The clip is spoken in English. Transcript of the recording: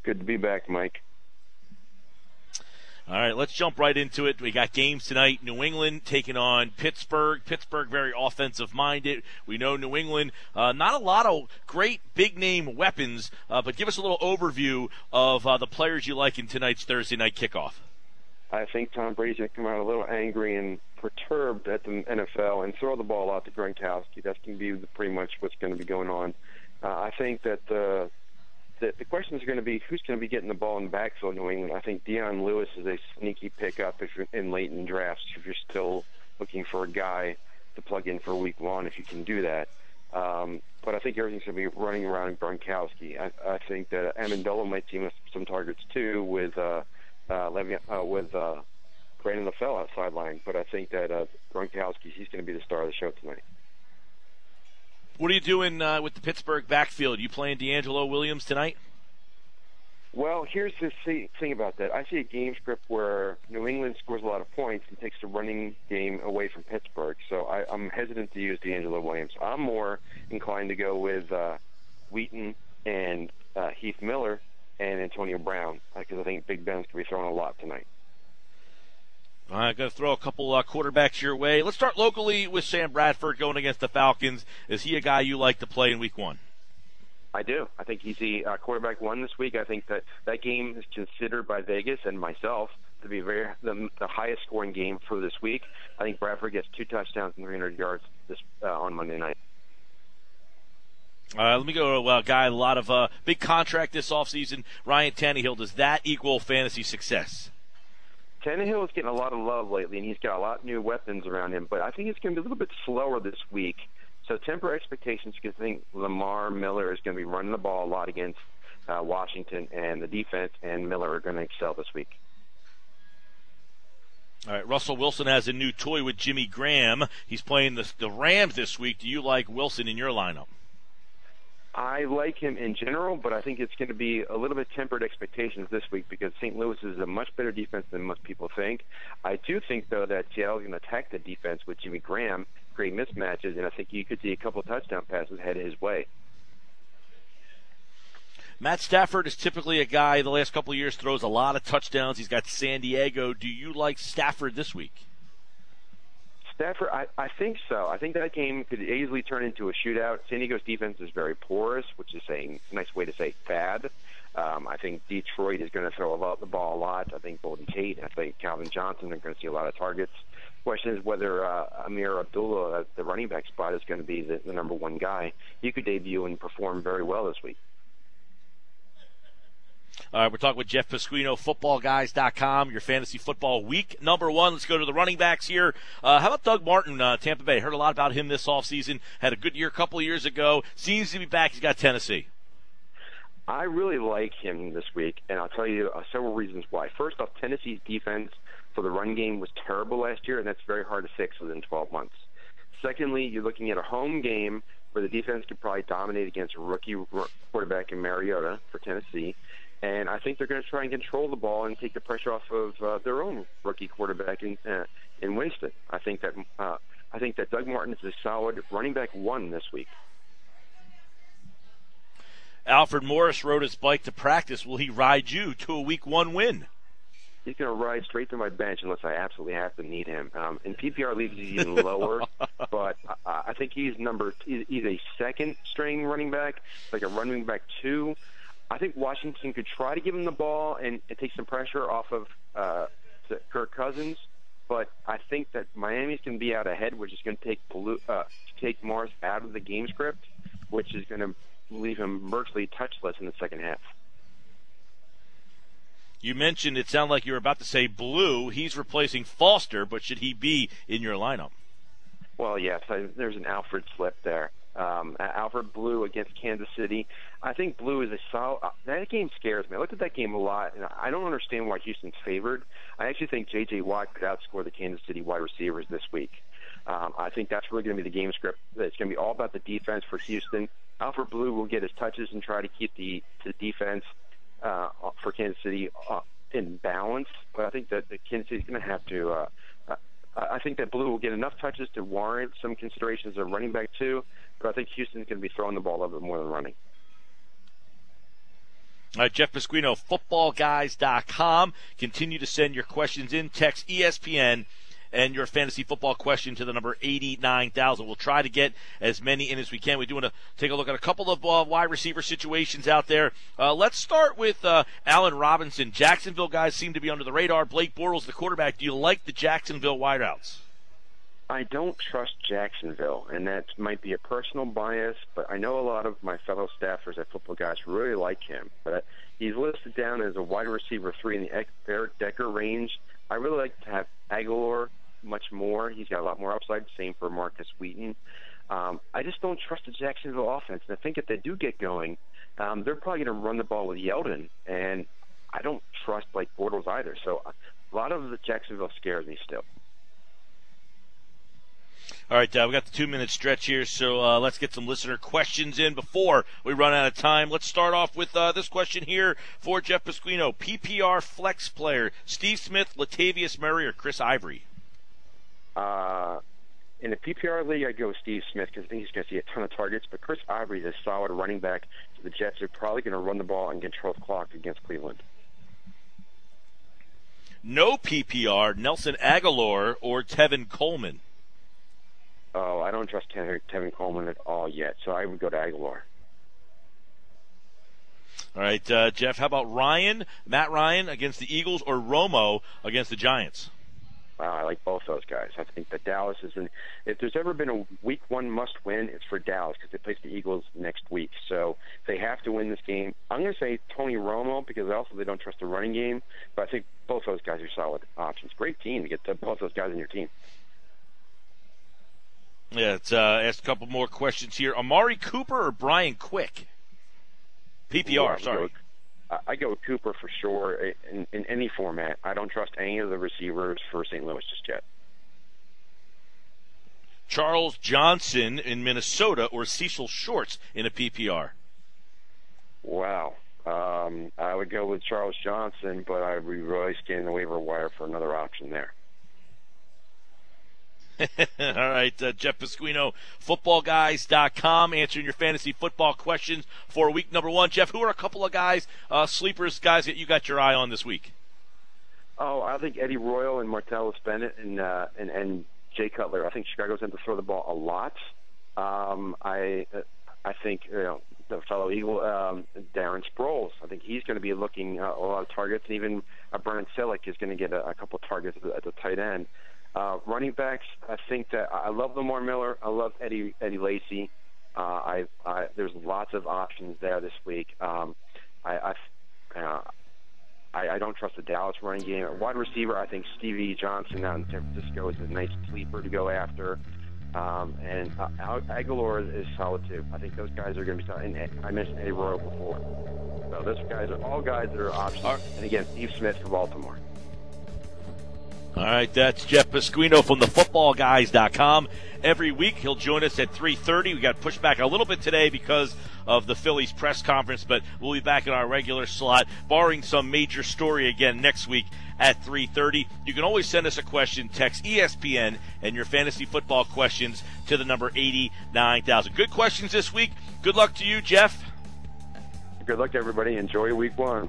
Good to be back, Mike. All right, let's jump right into it. We got games tonight. New England taking on Pittsburgh. Pittsburgh very offensive-minded. We know New England, not a lot of great big-name weapons, but give us a little overview of the players you like in tonight's Thursday night kickoff. I think Tom Brady's going to come out a little angry and perturbed at the NFL and throw the ball out to Gronkowski. That's going to be pretty much what's going to be going on. I think that the question is going to be who's going to be getting the ball in the backfield in New England. I think Dion Lewis is a sneaky pickup if you're in late in drafts, if you're still looking for a guy to plug in for week one, if you can do that. But I think everything's going to be running around Gronkowski. I think that Amendola might see some targets too with Brandon LaFell out sideline. But I think that Gronkowski, he's going to be the star of the show tonight. What are you doing with the Pittsburgh backfield? You playing D'Angelo Williams tonight? Well, here's the thing about that. I see a game script where New England scores a lot of points and takes the running game away from Pittsburgh. So I'm hesitant to use D'Angelo Williams. I'm more inclined to go with Wheaton and Heath Miller and Antonio Brown because I think Big Ben's going to be throwing a lot tonight. I'm going to throw a couple quarterbacks your way. Let's start locally with Sam Bradford going against the Falcons. Is he a guy you like to play in week one? I do. I think he's the quarterback one this week. I think that game is considered by Vegas and myself to be the highest scoring game for this week. I think Bradford gets 2 touchdowns and 300 yards on Monday night. Let me go to a guy, a lot of big contract this offseason, Ryan Tannehill. Does that equal fantasy success? Tannehill is getting a lot of love lately, and he's got a lot of new weapons around him, but I think it's going to be a little bit slower this week. So temper expectations because I think Lamar Miller is going to be running the ball a lot against Washington, and the defense and Miller are going to excel this week. All right, Russell Wilson has a new toy with Jimmy Graham. He's playing the Rams this week. Do you like Wilson in your lineup? I like him in general, but I think it's going to be a little bit tempered expectations this week because St. Louis is a much better defense than most people think. I do think, though, that Seattle is going to attack the defense with Jimmy Graham, create mismatches, and I think you could see a couple of touchdown passes headed his way. Matt Stafford is typically a guy the last couple of years throws a lot of touchdowns. He's got San Diego. Do you like Stafford this week? Stafford, I think so. I think that game could easily turn into a shootout. San Diego's defense is very porous, which is a nice way to say bad. I think Detroit is going to throw the ball a lot. I think Golden Tate, I think Calvin Johnson are going to see a lot of targets. The question is whether Amir Abdullah at the running back spot is going to be the number one guy. He could debut and perform very well this week. All right, we're talking with Jeff Pasquino, footballguys.com, your fantasy football week number one. Let's go to the running backs here. How about Doug Martin, Tampa Bay? Heard a lot about him this offseason. Had a good year a couple of years ago. Seems to be back. He's got Tennessee. I really like him this week, and I'll tell you several reasons why. First off, Tennessee's defense for the run game was terrible last year, and that's very hard to fix within 12 months. Secondly, you're looking at a home game where the defense could probably dominate against a rookie quarterback in Mariota for Tennessee. And I think they're going to try and control the ball and take the pressure off of their own rookie quarterback in Winston. I think that Doug Martin is a solid running back one this week. Alfred Morris rode his bike to practice. Will he ride you to a week one win? He's going to ride straight to my bench unless I absolutely have to need him. In PPR leagues, he's even lower, but I think he's a second-string running back, like a running back 2. I think Washington could try to give him the ball and take some pressure off of Kirk Cousins, but I think that Miami's going to be out ahead, which is going to take Morris out of the game script, which is going to leave him virtually touchless in the second half. You mentioned it sounded like you were about to say Blue. He's replacing Foster, but should he be in your lineup? Well, yes, there's an Alfred slip there. Alfred Blue against Kansas City. I think Blue is a solid. That game scares me. I looked at that game a lot, and I don't understand why Houston's favored. I actually think J.J. Watt could outscore the Kansas City wide receivers this week. I think that's really going to be the game script. It's going to be all about the defense for Houston. Alfred Blue will get his touches and try to keep the defense for Kansas City in balance. But I think that Kansas City is going to have to. I think that Blue will get enough touches to warrant some considerations of running back 2, but I think Houston's going to be throwing the ball a little bit more than running. All right, Jeff Pasquino, footballguys.com. Continue to send your questions in. Text ESPN and your fantasy football question to the number 89,000. We'll try to get as many in as we can. We do want to take a look at a couple of wide receiver situations out there. Let's start with Allen Robinson. Jacksonville guys seem to be under the radar. Blake Bortles, the quarterback. Do you like the Jacksonville wideouts? I don't trust Jacksonville, and that might be a personal bias, but I know a lot of my fellow staffers at Football Guys really like him. But he's listed down as a wide receiver 3 in the Eric Decker range. I really like to have Aguilar much more. He's got a lot more upside. Same for Markus Wheaton. I just don't trust the Jacksonville offense. And I think if they do get going, they're probably going to run the ball with Yeldon. And I don't trust Blake Bortles either. So a lot of the Jacksonville scares me still. All right, we got the 2-minute stretch here, so let's get some listener questions in before we run out of time. Let's start off with this question here for Jeff Pasquino. PPR flex player, Steve Smith, Latavius Murray, or Chris Ivory? In the PPR league, I'd go with Steve Smith because I think he's going to see a ton of targets. But Chris Ivory is a solid running back, so the Jets are probably going to run the ball and control the clock against Cleveland. No PPR, Nelson Aguilar or Tevin Coleman? Oh, I don't trust Tevin Coleman at all yet, so I would go to Aguilar. All right, Jeff, how about Matt Ryan against the Eagles or Romo against the Giants? Wow, I like both those guys. I think that Dallas is in. If there's ever been a week 1 must-win, it's for Dallas because they face the Eagles next week. So they have to win this game. I'm going to say Tony Romo because also they don't trust the running game, but I think both those guys are solid options. Great team to get both those guys in your team. Yeah, let's ask a couple more questions here. Amari Cooper or Brian Quick? PPR, sorry. I go with Cooper for sure in any format. I don't trust any of the receivers for St. Louis just yet. Charles Johnson in Minnesota or Cecil Shorts in a PPR? Wow. I would go with Charles Johnson, but I would really scan the waiver wire for another option there. All right, Jeff Pasquino, footballguys.com, answering your fantasy football questions for week number 1. Jeff, who are a couple of guys, sleepers, guys that you got your eye on this week? Oh, I think Eddie Royal and Martellus Bennett and Jay Cutler. I think Chicago's going to throw the ball a lot. I think the fellow Eagle, Darren Sproles. I think he's going to be looking a lot of targets, and even Brandon Selleck is going to get a couple of targets at the tight end. Running backs, I think that I love Lamar Miller. I love Eddie Lacy. There's lots of options there this week. I don't trust the Dallas running game. At wide receiver, I think Stevie Johnson out in San Francisco is a nice sleeper to go after. And Aguilar is solid too. I think those guys are going to be solid. And I mentioned Eddie Royal before. So those guys are all guys that are options. And again, Steve Smith for Baltimore. All right, that's Jeff Pasquino from the footballguys.com. Every week he'll join us at 3:30. We got pushed back a little bit today because of the Phillies press conference, but we'll be back in our regular slot, barring some major story again next week at 3:30. You can always send us a question. Text ESPN and your fantasy football questions to the number 89,000. Good questions this week. Good luck to you, Jeff. Good luck to everybody. Enjoy week 1.